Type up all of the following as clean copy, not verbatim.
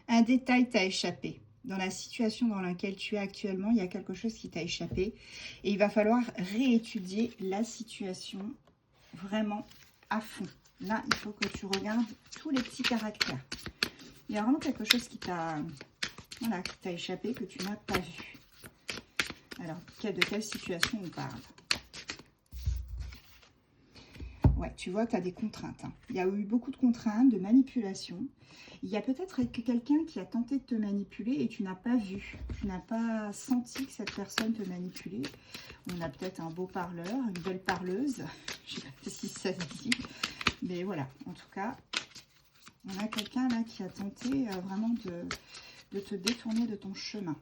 Un détail t'a échappé. Dans la situation dans laquelle tu es actuellement, il y a quelque chose qui t'a échappé. Et il va falloir réétudier la situation vraiment à fond. Là, il faut que tu regardes tous les petits caractères. Il y a vraiment quelque chose qui t'a échappé, que tu n'as pas vu. Alors, de quelle situation on parle? Ouais, tu vois, tu as des contraintes. Hein. Il y a eu beaucoup de contraintes, de manipulation. Il y a peut-être quelqu'un qui a tenté de te manipuler et tu n'as pas vu. Tu n'as pas senti que cette personne te manipulait. On a peut-être un beau parleur, une belle parleuse. Je ne sais pas si ça se dit. Mais voilà, en tout cas, on a quelqu'un là qui a tenté vraiment de te détourner de ton chemin.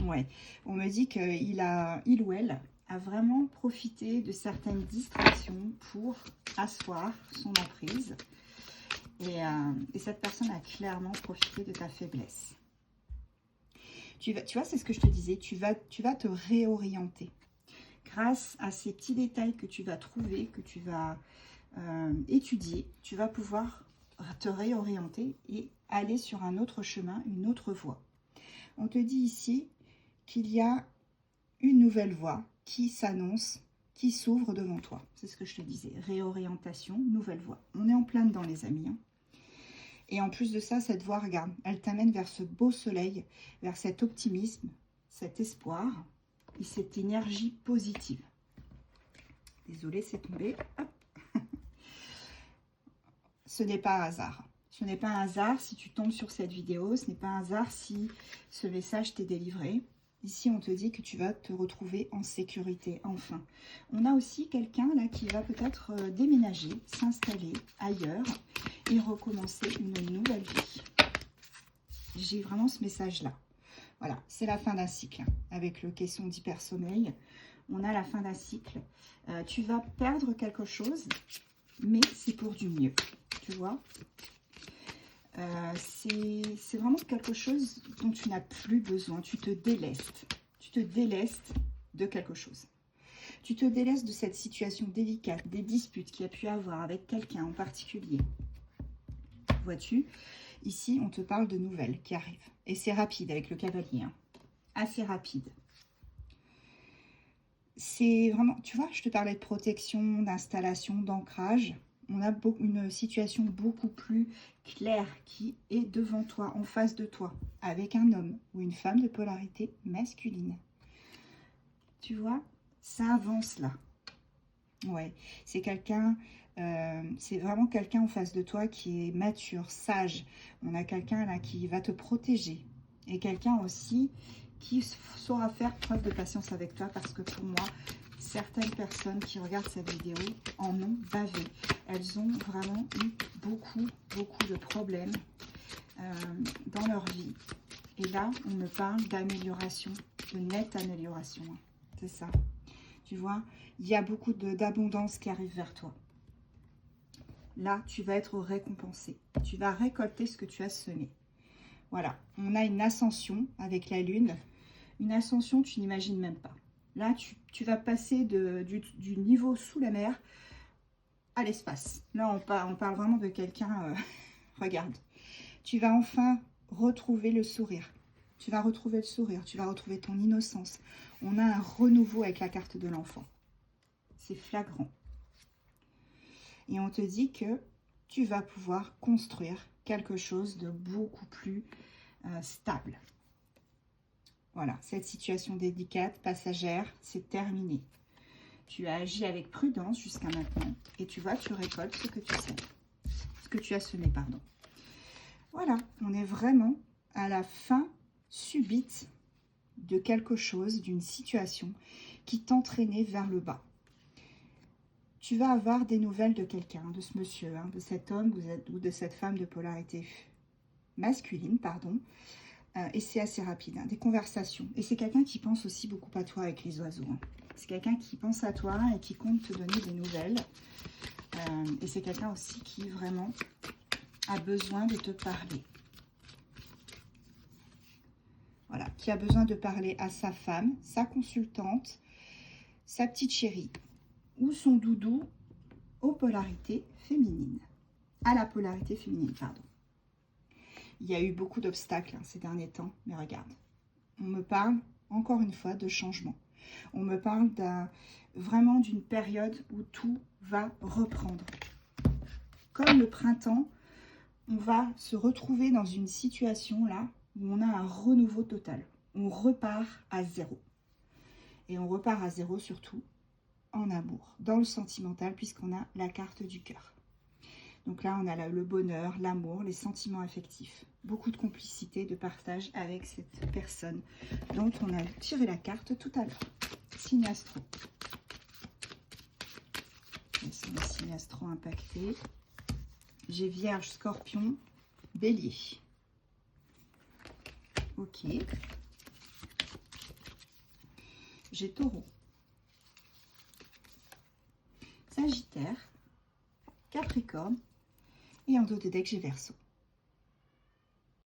Ouais, on me dit qu'il ou elle a vraiment profité de certaines distractions pour asseoir son emprise. Et cette personne a clairement profité de ta faiblesse. Tu vois, c'est ce que je te disais, tu vas te réorienter. Grâce à ces petits détails que tu vas trouver, que tu vas étudier, tu vas pouvoir te réorienter et aller sur un autre chemin, une autre voie. On te dit ici qu'il y a une nouvelle voie qui s'annonce, qui s'ouvre devant toi. C'est ce que je te disais. Réorientation, nouvelle voie. On est en plein dedans, les amis. Hein. Et en plus de ça, cette voie, regarde, elle t'amène vers ce beau soleil, vers cet optimisme, cet espoir et cette énergie positive. Désolée, c'est tombé. Hop. Ce n'est pas un hasard. Ce n'est pas un hasard si tu tombes sur cette vidéo. Ce n'est pas un hasard si ce message t'est délivré. Ici, on te dit que tu vas te retrouver en sécurité, enfin. On a aussi quelqu'un là qui va peut-être déménager, s'installer ailleurs et recommencer une nouvelle vie. J'ai vraiment ce message-là. Voilà, c'est la fin d'un cycle. Avec le caisson d'hypersommeil, on a la fin d'un cycle. Tu vas perdre quelque chose, mais c'est pour du mieux. Tu vois, c'est vraiment quelque chose dont tu n'as plus besoin. Tu te délestes. Tu te délestes de quelque chose. Tu te délestes de cette situation délicate, des disputes qu'il y a pu avoir avec quelqu'un en particulier. Vois-tu, ici, on te parle de nouvelles qui arrivent. Et c'est rapide avec le cavalier. Hein. Assez rapide. C'est vraiment, tu vois, je te parlais de protection, d'installation, d'ancrage. On a une situation beaucoup plus claire qui est devant toi, en face de toi, avec un homme ou une femme de polarité masculine. Tu vois, ça avance là. Ouais, c'est quelqu'un, c'est vraiment quelqu'un en face de toi qui est mature, sage. On a quelqu'un là qui va te protéger. Et quelqu'un aussi qui saura faire preuve de patience avec toi parce que pour moi, certaines personnes qui regardent cette vidéo en ont bavé. Elles ont vraiment eu beaucoup de problèmes dans leur vie. Et là, on me parle d'amélioration, de nette amélioration. Hein. C'est ça. Tu vois, il y a beaucoup d'abondance qui arrive vers toi. Là, tu vas être récompensé. Tu vas récolter ce que tu as semé. Voilà, on a une ascension avec la lune. Une ascension, tu n'imagines même pas. Là, tu vas passer du niveau sous la mer à l'espace. Là, on parle vraiment de quelqu'un... regarde, tu vas enfin retrouver le sourire. Tu vas retrouver le sourire, tu vas retrouver ton innocence. On a un renouveau avec la carte de l'enfant. C'est flagrant. Et on te dit que tu vas pouvoir construire quelque chose de beaucoup plus stable. Voilà, cette situation délicate, passagère, c'est terminé. Tu as agi avec prudence jusqu'à maintenant et tu vois, tu récoltes ce que tu sèmes. Ce que tu as semé, pardon. Voilà, on est vraiment à la fin subite de quelque chose, d'une situation qui t'entraînait vers le bas. Tu vas avoir des nouvelles de quelqu'un, de ce monsieur, hein, de cet homme ou de cette femme de polarité masculine, pardon. Et c'est assez rapide, hein, des conversations. Et c'est quelqu'un qui pense aussi beaucoup à toi avec les oiseaux. Hein. C'est quelqu'un qui pense à toi et qui compte te donner des nouvelles. Et c'est quelqu'un aussi qui vraiment a besoin de te parler. Voilà, qui a besoin de parler à sa femme, sa consultante, sa petite chérie ou son doudou aux polarités féminines. À la polarité féminine, pardon. Il y a eu beaucoup d'obstacles ces derniers temps, mais regarde, on me parle encore une fois de changement. On me parle vraiment d'une période où tout va reprendre. Comme le printemps, on va se retrouver dans une situation là où on a un renouveau total. On repart à zéro. Et on repart à zéro surtout en amour, dans le sentimental, puisqu'on a la carte du cœur. Donc là, on a le bonheur, l'amour, les sentiments affectifs. Beaucoup de complicité, de partage avec cette personne dont on a tiré la carte tout à l'heure. Signe astro. Quels sont les signes astro impactés? J'ai Vierge, Scorpion, Bélier. Ok. J'ai Taureau, Sagittaire, Capricorne et en dos de deck, j'ai Verseau.